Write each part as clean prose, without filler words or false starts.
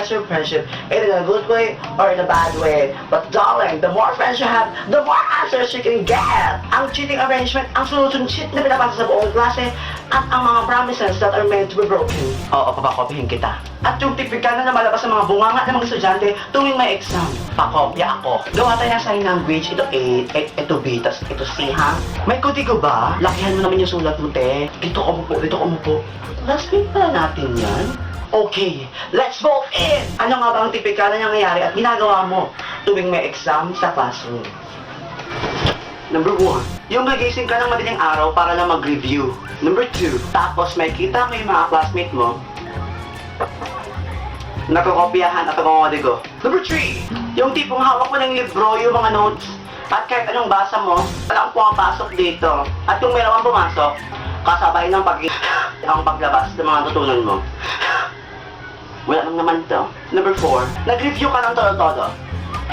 measure friendship in a good way or in a bad way. But darling, the more friends you have, the more answers you can get. Ang cheating arrangement, ang sunod-sunod cheat na pinapasa sa buong klase, at ang mga promises that are meant to be broken. Oo, papakopihin kita. At yung tipikal na malabas sa mga bunganga ng mga estudyante tuwing may exam. Pakopya ako. Gawa tayo ng sign language. Ito A, ito B, tas ito C, ha? May kodigo ba? Lakihan mo naman yung sulat mo, te. Dito ka umupo, dito ka umupo. Last week pala natin yan. Okay, let's vote in! Ano nga ba ang tipikal na nangyayari at ginagawa mo tuwing may exam sa classroom? Number 1, yung nagising ka ng madaling araw para lang mag-review. Number 2, tapos may kita mo yung mga classmate mo, nakokopyahan at nakokodigo. Number 3, yung tipong hawak mo ng libro, yung mga notes, at kahit anong basa mo, walang pumapasok dito. At kung meron kang pumasok, kasabay ng ang paglabas ng mga tutunan mo. Wala lang naman to. Number 4, nag-review ka ng todo-todo.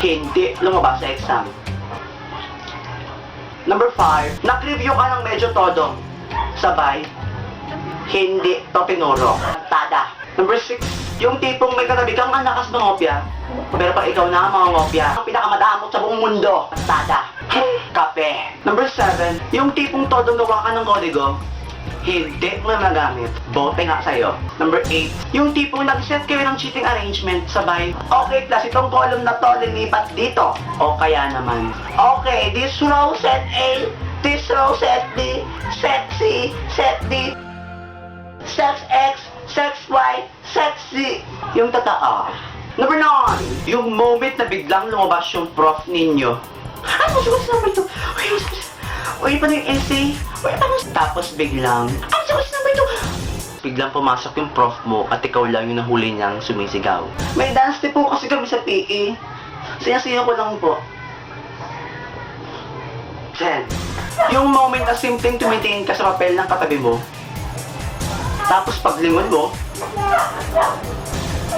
Hindi lumabas sa exam. Number 5, nag-review ka ng medyo todo. Sabay, hindi to tinuro. Tada. Number 6, yung tipong may katabi kang anakas mangopya, pero pag ikaw na mangopya, ang pinakamadamot sa buong mundo. Tada. Kape. Number 7, yung tipong todo gawa ka ng kodigo, hindi mo magamit. Bote nga sa'yo. Number 8, yung tipong nag-set kayo ng cheating arrangement, sabay, okay, plus itong column na to, linipat dito. O kaya naman, okay, this row set A, this row set B, set C, set D, set X, set Y, set Z. Yung totoo. Number 9, yung moment na biglang lumabas yung prof ninyo. Ano naman ito? Uy, paano yung essay? Uy, paano? Tapos biglang, ano naman ito? Biglang pumasok yung prof mo at ikaw lang yung nahuli niyang sumisigaw. May dance tip po kasi kami sa PE. Siya-siya ko lang po. 10. Yung moment na simpleng tumitingin ka sa papel ng katabi mo. Tapos paglingon mo,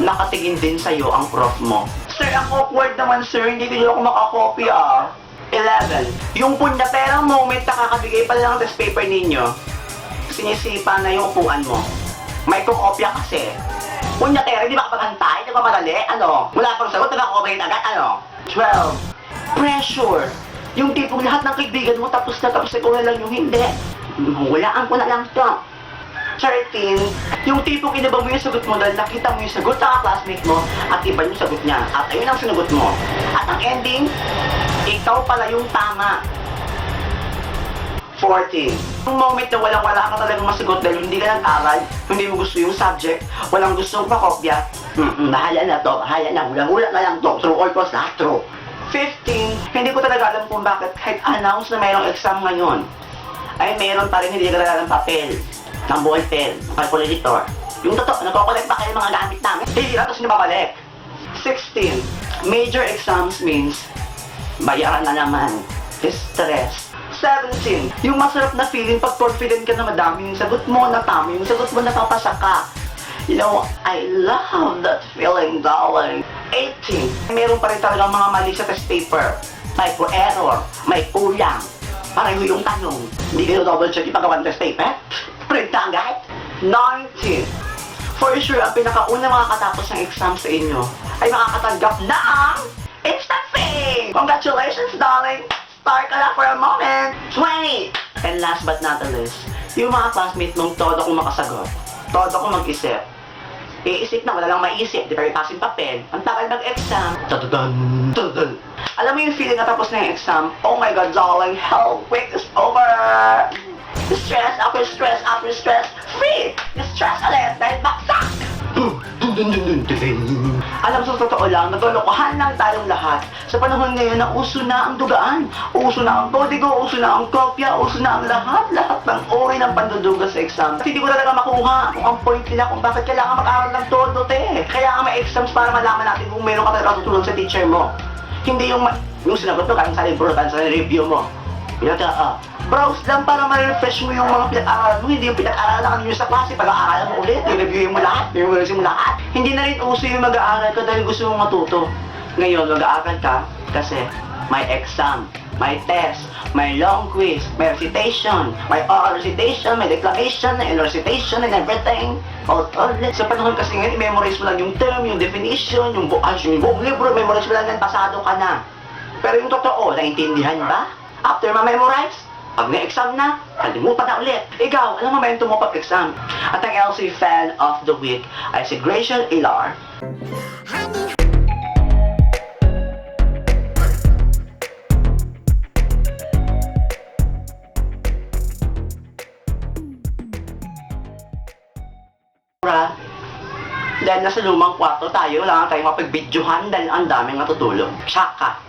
nakatingin din sa'yo ang prof mo. Sir, ang awkward naman sir, hindi ko ako makakopya. 11. Yung punyaterang moment na kakabigay pa lang ng test paper ninyo, sinisipa na yung upuan mo. May kukopya kasi. Punyatera, hindi makapagantay, di ba madali? Ano? Wala pang sagot, nakakopya agad, ano? 12. Pressure. Yung tipong lahat ng kaibigan mo tapos na ikaw na lang yung hindi. Hulaan ko na lang to. 13, yung tipong inaba mo yung sagot mo dahil nakita mo yung sagot ng classmate mo at iba yung sagot niya. At ayun ang sinagot mo. At ang ending, ikaw pala yung tama. 14, yung moment na wala ka talagang masagot dahil hindi ka nag-aral, hindi mo gusto yung subject, walang gustong pakopya, bahala na to, bahala na, ulang-ulang na lang to, true or false, lahat true. 15, hindi ko talaga alam kung bakit kahit announce na mayroong exam ngayon, ay meron pa rin hindi naglalala ng papel, ng ballpen, ng calculator. Yung totoo, nagko-collect pa kayo mga gamit namin. Hindi na ito sinababalik. 16, major exams means bayaran na naman. Stress. 17, yung masarap na feeling pag confident ka na madami yung sagot mo, na tama yung sagot mo, napapasa ka. You know, I love that feeling, darling. 18, meron pa rin talagang mga mali sa test paper. May error, may kulang. Pareho yung tanong. Hindi kayo double check yung paggawa ng test paper? Print na agad. 19, for sure, ang pinakauna makakatapos ng exam sa inyo ay makakatanggap ng instant fame! Congratulations, darling! Start ka lang for a moment. 20, and last but not the least, yung mga classmate mong todo kong makasagot, todo kong mag-isip. Iisip na, wala lang maisip, di ba ipasin papel, ang tagal mag-exam. Tadadan! Tadadan! Alam mo yung feeling na tapos na yung exam, oh my god, darling, hell, week is over! Stress after stress after stress, free! Stress ulit dahil baksak! Alam sa totoo lang, naglolokohan lang tayong lahat. Sa panahon ngayon na uso na ang dugaan, uso na ang kodigo, uso na ang kopya, uso na ang lahat ng uri ng panduduga sa exam. At hindi ko talaga makuha kung ang point nila kung bakit kailangan mag-aral ng todo, te. Kaya nga may exams para malaman natin kung meron ka talaga tutulong sa teacher mo. Hindi yung sinagot mo kayong sa libro, sa review mo. Browse lang para ma-refresh mo yung mga pinag-aaralan mo, hindi yung pinag-aaralan ka ninyo sa klase, pag-aaralan mo ulit, i-reviewin mo lahat, i-reviewin mo lahat. Hindi na rin uso yung mag-aaral ka dahil gusto mong matuto. Ngayon, mag-aaral ka kasi may exam. may test, may long quiz, may recitation, may oral recitation, may declamation, may recitation, and everything. Ulit. Sa panahon kasi ngayon, i-memorize mo lang yung term, yung definition, yung buong libro, memorize mo lang yan, pasado ka na. Pero yung totoo, naintindihan ba? After ma-memorize, pag na-exam na, kalimutan na ulit. Ikaw, anong momentum mo pag-exam? At ang LC Fan of the Week ay si Gracial Ilar. Dahil nasa lumang kwarto tayo, wala nga tayong mapag-videohan dahil ang daming natutulog. Tsaka,